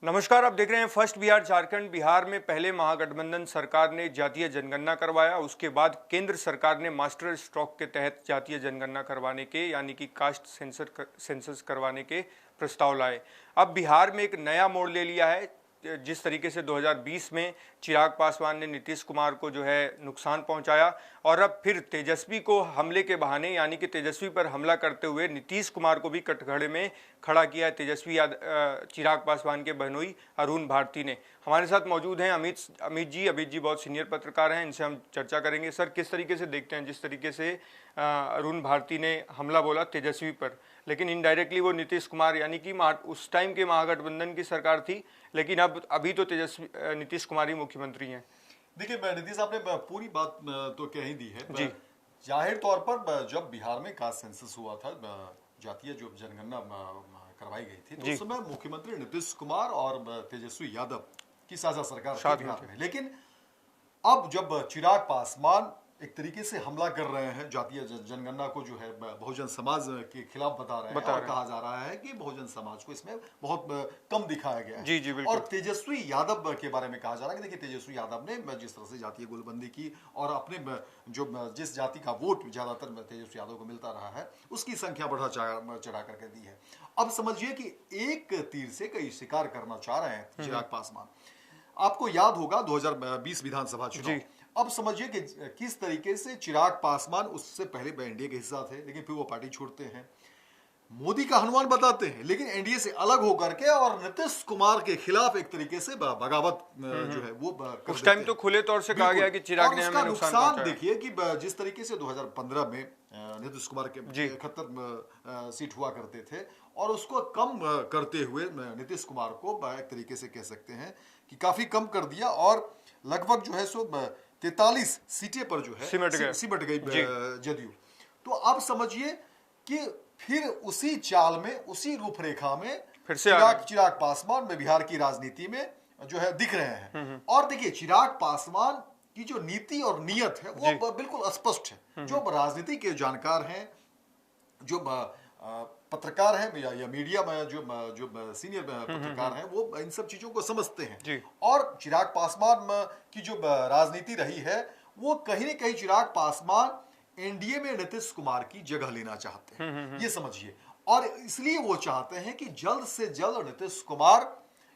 नमस्कार, आप देख रहे हैं फर्स्ट बिहार झारखंड। बिहार में पहले महागठबंधन सरकार ने जातीय जनगणना करवाया, उसके बाद केंद्र सरकार ने मास्टर स्ट्रोक के तहत जातीय जनगणना करवाने के यानी कि कास्ट सेंसस करवाने के प्रस्ताव लाए। अब बिहार में एक नया मोड़ ले लिया है। जिस तरीके से 2020 में चिराग पासवान ने नीतीश कुमार को जो है नुकसान पहुंचाया और अब फिर तेजस्वी को हमले के बहाने यानी कि तेजस्वी पर हमला करते हुए नीतीश कुमार को भी कटघरे में खड़ा किया है तेजस्वी चिराग पासवान के बहनोई अरुण भारती ने। हमारे साथ मौजूद हैं अमित जी बहुत सीनियर पत्रकार हैं, इनसे हम चर्चा करेंगे। सर, किस तरीके से देखते हैं जिस तरीके से अरुण भारती ने हमला बोला तेजस्वी पर, लेकिन इनडायरेक्टली वो नीतीश कुमार यानी कि उस टाइम के महागठबंधन की सरकार थी, लेकिन अभी तो तेजस्वी नीतीश कुमार ही मुख्यमंत्री हैं। देखिए, नीतीश आपने पूरी बात तो कह ही दी है जी। जाहिर तौर पर जब बिहार में कास्ट सेंसस हुआ था, जातीय जो जनगणना करवाई गई थी, तो उस समय मुख्यमंत्री नीतीश कुमार और तेजस्वी यादव की साझा सरकार थी बिहार में। लेकिन अब जब चिराग पासवान एक तरीके से हमला कर रहे हैं, जातीय जनगणना को जो है बहुजन समाज के खिलाफ बता रहे हैं और कहा जा रहा है कि बहुजन समाज को इसमें बहुत कम दिखाया गया है। जी, बिल्कुल। और तेजस्वी यादव के बारे में कहा जा रहा है कि देखिए, तेजस्वी यादव ने जिस तरह से जातीय गोलबंदी की और अपने जो जिस जाति का वोट ज्यादातर तेजस्वी यादव को मिलता रहा है, उसकी संख्या बढ़ा चढ़ा करके दी है। अब समझिए कि एक तीर से कई शिकार करना चाह रहे हैं चिराग पासवान। आपको याद होगा 2020 विधानसभा चुनाव। अब समझिए कि किस तरीके से चिराग पासवान उससे पहले एनडीए के हिस्सा थे, लेकिन फिर वो पार्टी छोड़ते हैं, मोदी का हनुमान बताते हैं, लेकिन एनडीए से अलग होकर के और नीतीश कुमार के खिलाफ एक तरीके से बगावत जो है वो उस टाइम तो खुले तौर से कहा गया कि चिराग ने हमें नुकसान पहुंचाया। देखिए कि जिस तरीके से 2015 में नीतीश कुमार के 71 सीट हुआ करते थे और उसको कम करते हुए नीतीश कुमार को एक तरीके से कह सकते हैं कि काफी कम कर दिया और लगभग जो है सो 43 सीटें पर जो है सिमट गई जदयू। तो अब समझिए कि फिर उसी चाल में, उसी रूपरेखा में फिर से चिराग पासवान में बिहार की राजनीति में जो है दिख रहे हैं। और देखिए, चिराग पासवान की जो नीति और नियत है वो बिल्कुल स्पष्ट है। जो राजनीति के जानकार हैं, जो पत्रकार हैं या मीडिया में जो सीनियर पत्रकार हैं, वो इन सब चीजों को समझते हैं। और चिराग पासवान की जो राजनीति रही है, वो कहीं न कहीं चिराग पासवान एनडीए में नीतीश कुमार की जगह लेना चाहते हैं, ये समझिए। और इसलिए वो चाहते हैं कि जल्द से जल्द नीतीश कुमार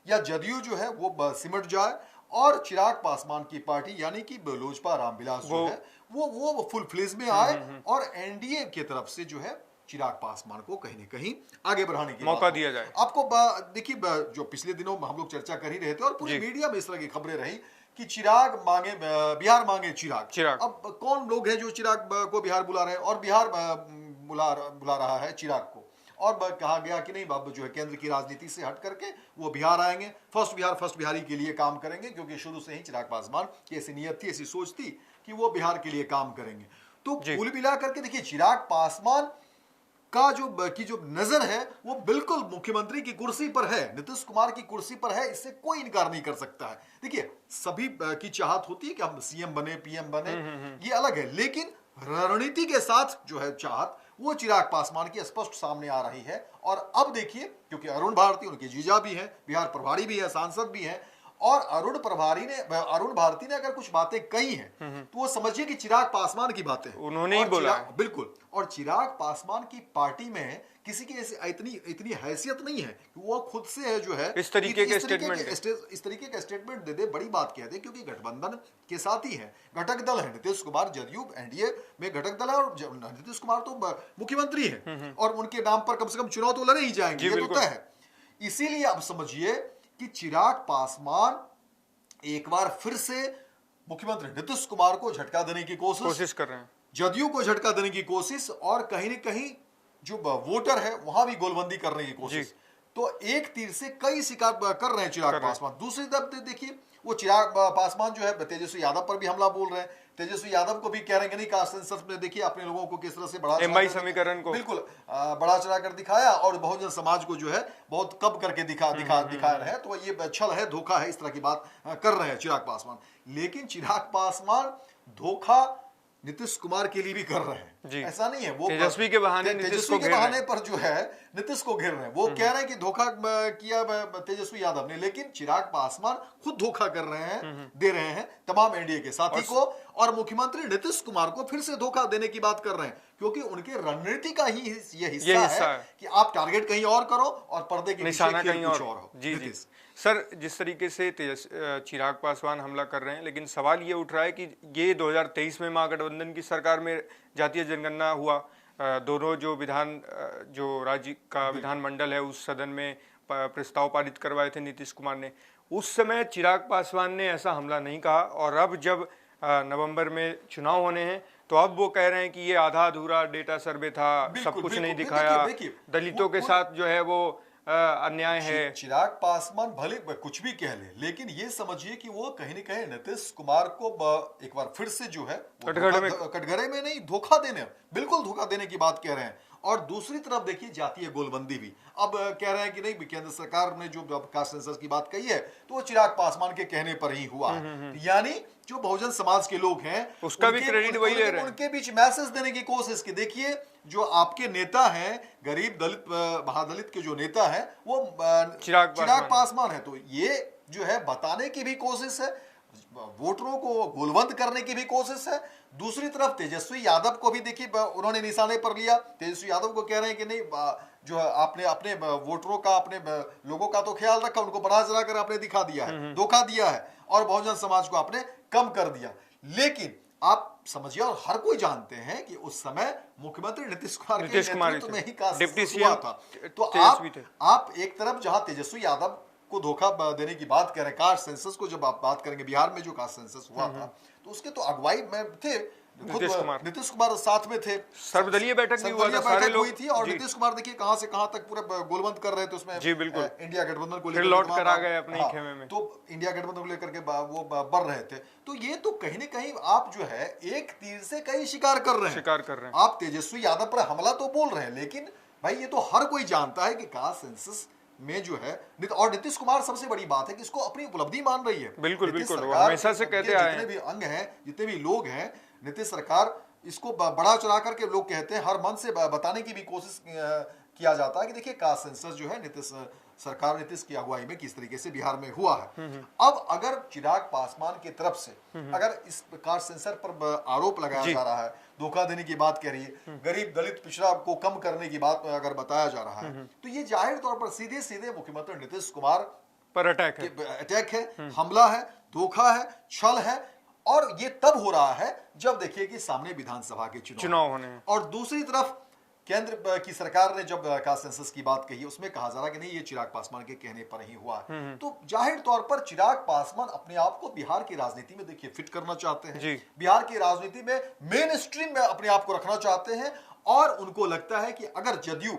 या जदयू जो है वो सिमट जाए और चिराग पासवान की पार्टी यानी कि लोजपा रामविलास जो है वो फुल फ्लेज में आए और एनडीए की तरफ से जो है चिराग पासवान को कहीं न कहीं आगे बढ़ाने की मौका दिया जाए। आपको देखिए, जो पिछले दिनों हम लोग चर्चा कर ही रहे थे और पूरी मीडिया में इस तरह की खबरें रही कि चिराग मांगे बिहार मांगे चिराग। अब कौन लोग हैं जो चिराग को बिहार बुला रहे हैं और बिहार बुला रहा है चिराग को, और कहा गया कि नहीं, बाबू जो है केंद्र की राजनीति से हट करके वो बिहार आएंगे, फर्स्ट बिहारी के लिए काम करेंगे, क्योंकि शुरू से ही चिराग पासवान की ऐसी नियत थी, ऐसी सोच थी कि वो बिहार के लिए काम करेंगे। तो कुल मिला करके देखिए, चिराग पासवान का जो नजर है वो बिल्कुल मुख्यमंत्री की कुर्सी पर है, नीतीश कुमार की कुर्सी पर है, इससे कोई इनकार नहीं कर सकता है। देखिए, सभी की चाहत होती है कि हम सीएम बने, पीएम बने, ये अलग है, लेकिन रणनीति के साथ जो है चाहत वो चिराग पासवान की स्पष्ट सामने आ रही है। और अब देखिए, क्योंकि अरुण भारती उनके जीजा भी हैं, बिहार प्रभारी भी है, सांसद भी हैं, और अरुण भारती ने अगर कुछ बातें कही हैं तो वो समझिए कि चिराग पासवान की बातें उन्होंने ही बोला है। बिल्कुल। और चिराग पासवान की पार्टी में किसी की इतनी हैसियत नहीं है कि वो खुद से है जो है इस तरीके का स्टेटमेंट दे दे, बड़ी बात कह दे, क्योंकि गठबंधन के साथ ही है, घटक दल है नीतीश कुमार, जदयू एनडीए में घटक दल है और नीतीश कुमार तो मुख्यमंत्री है और उनके नाम पर कम से कम चुनाव तो लड़े ही जाएंगे, ये तो तय है। इसीलिए अब समझिए कि चिराग पासवान एक बार फिर से मुख्यमंत्री नीतीश कुमार को झटका देने की कोशिश कर रहे हैं, जदयू को झटका देने की कोशिश, और कहीं न कहीं जो वोटर है वहां भी गोलबंदी करने की कोशिश। तो एक तीर से कई शिकार कर रहे हैं चिराग पासवान। दूसरी तरफ देखिए, वो चिराग पासवान जो है तेजस्वी यादव पर भी हमला बोल रहे हैं, तेजस्वी यादव को भी कह रहे हैं कि नहीं, कास्ट सेंसस में देखिए अपने लोगों को किस तरह से बढ़ा समीकरण को बिल्कुल बढ़ा चढ़ा कर दिखाया और बहुजन समाज को जो है बहुत कम करके दिखा रहे हैं। तो ये छल है, धोखा है, इस तरह की बात कर रहे हैं चिराग पासवान। लेकिन चिराग पासवान धोखा नीतीश कुमार के लिए भी कर रहे हैं, ऐसा नहीं है। वो तेजस्वी के बहाने पर जो है नीतीश को घेर रहे हैं। वो कह रहे हैं कि धोखा किया तेजस्वी यादव ने, लेकिन चिराग पासवान खुद धोखा कर रहे हैं, दे रहे हैं तमाम एनडीए के साथी को, और मुख्यमंत्री नीतीश कुमार को फिर से धोखा देने की बात कर रहे हैं, क्योंकि उनके रणनीति का ही ये हिस्सा है कि आप टारगेट कहीं और करो और पर्दे के निशाना पीछे कहीं कुछ और हो। जी। सर, जिस तरीके से चिराग पासवान हमला कर रहे हैं, लेकिन सवाल ये उठ रहा है कि ये 2023 में महागठबंधन की सरकार में जातीय जनगणना हुआ, दोनों जो राज्य का विधानमंडल है उस सदन में प्रस्ताव पारित करवाए थे नीतीश कुमार ने, उस समय चिराग पासवान ने ऐसा हमला नहीं कहा, और अब जब नवंबर में चुनाव होने हैं तो अब वो कह रहे हैं कि ये आधा अधूरा डेटा सर्वे था, सब कुछ नहीं दिखाया, दलितों के साथ जो है वो अन्याय है। चिराग पासवान भले कुछ भी कह ले, लेकिन ये समझिए कि वो कहीं न कहीं नीतीश कुमार को एक बार फिर से जो है कटघरे में नहीं, धोखा देने, बिल्कुल धोखा देने की बात कह रहे हैं। और दूसरी तरफ देखिए जातीय गोलबंदी भी अब कह रहे हैं कि नहीं, केंद्र सरकार ने जो कास्ट सेंसस की बात कही है तो वो चिराग पासवान के कहने पर ही हुआ है। यानी जो बहुजन समाज के लोग हैं उसका भी क्रेडिट वही ले रहे हैं, उनके बीच मैसेज देने की कोशिश की। देखिए जो आपके नेता हैं, गरीब दलित महादलित के जो नेता हैं वो चिराग पासवान है, तो ये जो है बताने की भी कोशिश है, वोटरों को गोलबंद करने की भी कोशिश है। दूसरी तरफ तेजस्वी यादव को भी देखिए उन्होंने निशाने पर लिया। तेजस्वी यादव को कह रहे हैं कि नहीं, जो आपने अपने वोटरों का, अपने लोगों का तो ख्याल रखा, उनको बना चढ़ा कर आपने दिखा दिया है, धोखा दिया है, और बहुजन समाज को आपने कम कर दिया। लेकिन आप समझिए, और हर कोई जानते हैं कि उस समय मुख्यमंत्री नीतीश कुमार के नेतृत्व में ही कास्ट हुआ था। तो आप एक तरफ जहां तेजस्वी यादव को धोखा देने की बात करें, कास्ट सेंसस को जब आप बात करेंगे, बिहार में जो कास्ट सेंसस हुआ था तो उसके तो अगुवाई में थे खुद नीतीश कुमार, साथ में थे, सर्वदलीय बैठक भी हुआ था, सारे लोग हुई थी, और नीतीश कुमार देखिए कहां से कहां तक पूरा गोलबंद कर रहे थे उसमें। जी बिल्कुल, इंडिया गठबंधन को लेकर लौट कर आ गए अपने खेमे में, तो इंडिया गठबंधन को लेकर के वो बढ़ रहे थे। तो ये तो कहीं ना कहीं आप जो है एक तीर से कई शिकार कर रहे हैं। आप तेजस्वी यादव पर हमला तो बोल रहे हैं, लेकिन भाई ये तो हर कोई जानता है कि कास्ट सेंसस में जो है, और नीतीश कुमार सबसे बड़ी बात है कि इसको अपनी उपलब्धि मान रही है। बिल्कुल बिल्कुल, हमेशा से कहते आए हैं, जितने भी अंग हैं, जितने भी लोग हैं, नीतीश सरकार इसको बढ़ा चढ़ा करके लोग कहते हैं, हर मन से बताने की भी कोशिश किया जाता है कि देखिए कास्ट सेंसस जो है नीतीश सरकार, नीतीश की अगुवाई में किस तरीके से बिहार में हुआ है। अब अगर चिराग पासवान की तरफ से अगर इस कास्ट सेंसर पर आरोप लगाया जा रहा है, धोखा देने की बात कह रही है, गरीब दलित पिछड़ा को कम करने की बात अगर बताया जा रहा है, तो ये जाहिर तौर पर सीधे सीधे मुख्यमंत्री नीतीश कुमार पर अटैक है, हमला है, धोखा है, छल है। और ये तब हो रहा है जब देखिए कि सामने विधानसभा के चुनाव होने हैं, और दूसरी तरफ केंद्र की सरकार ने जब कास्ट सेंसस की बात कही, उसमें कहा जा रहा कि नहीं, ये चिराग पासवान के कहने पर ही हुआ। तो जाहिर तौर पर चिराग पासवान अपने आप को बिहार की राजनीति में देखिए फिट करना चाहते हैं, बिहार की राजनीति में मेन स्ट्रीम में अपने आप को रखना चाहते हैं, और उनको लगता है कि अगर जदयू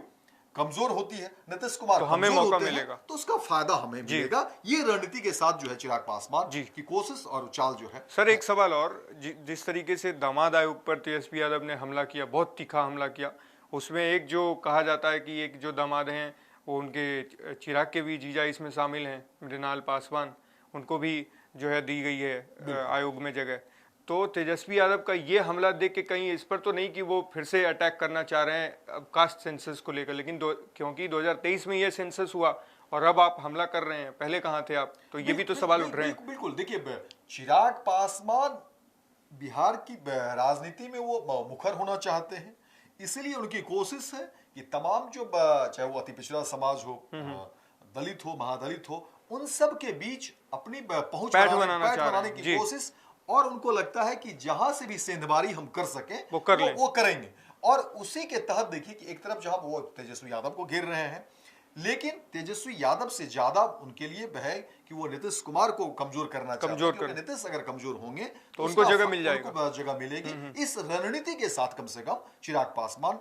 कमजोर होती है, नीतीश कुमार तो हमें मौका मिलेगा, तो उसका फायदा हमें मिलेगा। ये रणनीति के साथ जो है चिराग पासवान की कोशिश और चाल जो है। सर एक सवाल और, जिस तरीके से दामाद आयोग पर तेजस्वी यादव ने हमला किया, बहुत तीखा हमला किया, उसमें एक जो कहा जाता है कि एक जो दामाद हैं वो उनके चिराग के भी जीजा इसमें शामिल हैं, मृणाल पासवान, उनको भी जो है दी गई है आयोग में जगह। तो तेजस्वी यादव का ये हमला देख के कहीं इस पर तो नहीं कि वो फिर से अटैक करना चाह रहे हैं कास्ट सेंसस को लेकर, लेकिन क्योंकि 2023 में ये सेंसस हुआ और अब आप हमला कर रहे हैं, पहले कहाँ थे आप, तो ये भी तो सवाल उठ रहे हैं। बिल्कुल, देखिए चिराग पासवान बिहार की राजनीति में वो मुखर होना चाहते हैं, इसलिए उनकी कोशिश है कि तमाम जो चाहे वो अति पिछड़ा समाज हो, दलित हो, महादलित हो, उन सब के बीच अपनी पहुंच बनाने की कोशिश, और उनको लगता है कि जहां से भी सेंधमारी हम कर सकें वो करेंगे। और उसी के तहत देखिए कि एक तरफ जहां वो तेजस्वी यादव को घेर रहे हैं, लेकिन तेजस्वी यादव से ज्यादा उनके लिए है कि वो नीतीश कुमार को कमजोर करना चाहते हैं, क्योंकि नीतीश अगर कमजोर होंगे तो उनको जगह मिल जाएगी, उनको जगह मिलेगी। इस रणनीति के साथ कम से कम चिराग पासवान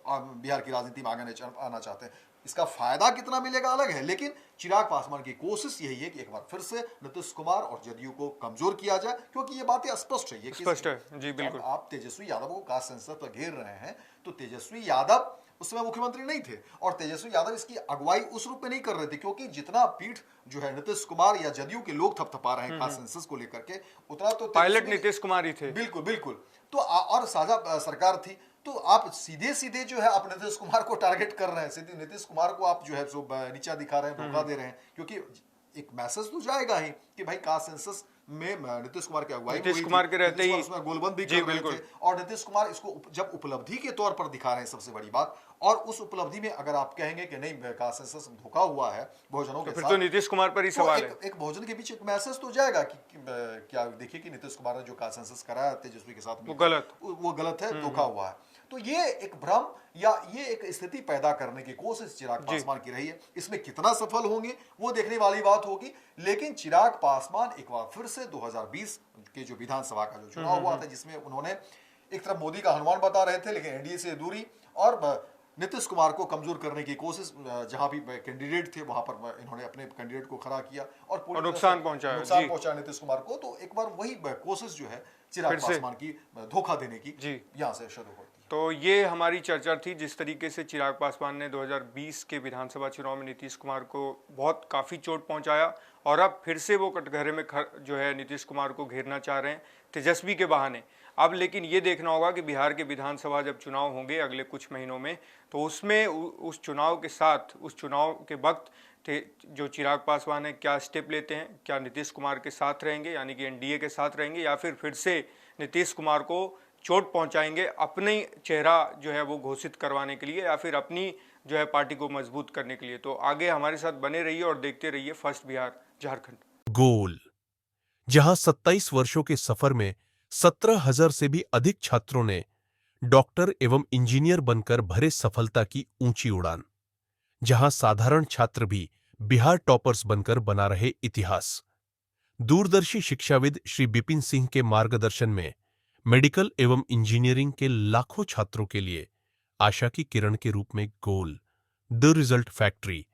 बिहार की राजनीति में आना चाहते हैं। इसका फायदा कितना मिलेगा अलग है, लेकिन चिराग पासवान की कोशिश यही है कि एक बार फिर से नीतीश कुमार और जदयू को कमजोर किया जाए, क्योंकि ये बातें स्पष्ट है, स्पष्ट है जी बिल्कुल। आप तेजस्वी यादव को कास्ट सेंसस पर घेर रहे हैं, तो तेजस्वी यादव उस समय मुख्यमंत्री नहीं थे, और तेजस्वी यादव इसकी अगुवाई उस रूप में नहीं कर रहे थे, क्योंकि जितना पीठ जो है नीतीश कुमार या जदयू के लोग थपथपा रहे हैं कास्ट सेंसस को लेकर के, उतना तो पायलट नीतीश कुमार ही थे। बिल्कुल बिल्कुल, तो और साझा सरकार थी, तो आप सीधे सीधे जो है आप नीतीश कुमार को टारगेट कर रहे हैं, सीधे नीतीश कुमार को आप जो है सो नीचा दिखा रहे हैं, धोखा दे रहे हैं, क्योंकि एक मैसेज तो जाएगा ही कि भाई कास्ट सेंसस में नीतीश कुमार की अगुवाई नीतीश कुमार के रहते ही उसमें गोलबंद भी कर रहे थे, और नीतीश कुमार इसको जब उपलब्धि के तौर पर दिखा रहे हैं, सबसे बड़ी बात, और उस उपलब्धि में अगर आप कहेंगे कि नहीं कास्ट सेंसस धोखा हुआ है बहुजनों के फिर साथ, तो नीतीश कुमार पर ही सवाल है। एक बहुजन के बीच एक मैसेज तो जाएगा कि क्या देखिए कि नीतीश कुमार ने जो कास्ट सेंसस कराया तेजस्वी के साथ वो गलत है, धोखा हुआ है। तो ये एक भ्रम या ये एक स्थिति पैदा करने की कोशिश चिराग पासवान की रही है। इसमें कितना सफल होंगे वो देखने वाली बात होगी, लेकिन चिराग पासवान एक बार फिर से 2020 के जो विधानसभा का जो चुनाव हुआ था, जिसमें उन्होंने एक तरफ मोदी का हनुमान बता रहे थे, लेकिन एनडीए से दूरी और नीतीश कुमार को कमजोर करने की कोशिश, जहां भी कैंडिडेट थे वहां पर इन्होंने अपने कैंडिडेट को खड़ा किया और नुकसान पहुंचा नीतीश कुमार को। तो एक बार वही कोशिश जो है चिराग पासवान की धोखा देने की यहां से शुरू होती है। तो ये हमारी चर्चा थी, जिस तरीके से चिराग पासवान ने 2020 के विधानसभा चुनाव में नीतीश कुमार को बहुत काफ़ी चोट पहुंचाया, और अब फिर से वो कटघरे में जो है नीतीश कुमार को घेरना चाह रहे हैं तेजस्वी के बहाने। अब लेकिन ये देखना होगा कि बिहार के विधानसभा जब चुनाव होंगे अगले कुछ महीनों में, तो उसमें उस चुनाव के साथ, उस चुनाव के वक्त जो चिराग पासवान है क्या स्टेप लेते हैं, क्या नीतीश कुमार के साथ रहेंगे यानी कि एनडीए के साथ रहेंगे, या फिर से नीतीश कुमार को चोट पहुंचाएंगे अपने चेहरा जो है वो घोषित करवाने के लिए, या फिर अपनी जो है पार्टी को मजबूत करने के लिए। तो आगे हमारे साथ बने रहिए और देखते रहिए फर्स्ट बिहार झारखंड। गोल, जहां 27 वर्षों के सफर में 17,000 से भी अधिक छात्रों ने डॉक्टर एवं इंजीनियर बनकर भरे सफलता की ऊंची उड़ान, जहां साधारण छात्र भी बिहार टॉपर्स बनकर बना रहे इतिहास। दूरदर्शी शिक्षाविद श्री बिपिन सिंह के मार्गदर्शन में मेडिकल एवं इंजीनियरिंग के लाखों छात्रों के लिए आशा की किरण के रूप में गोल, द रिजल्ट फैक्ट्री।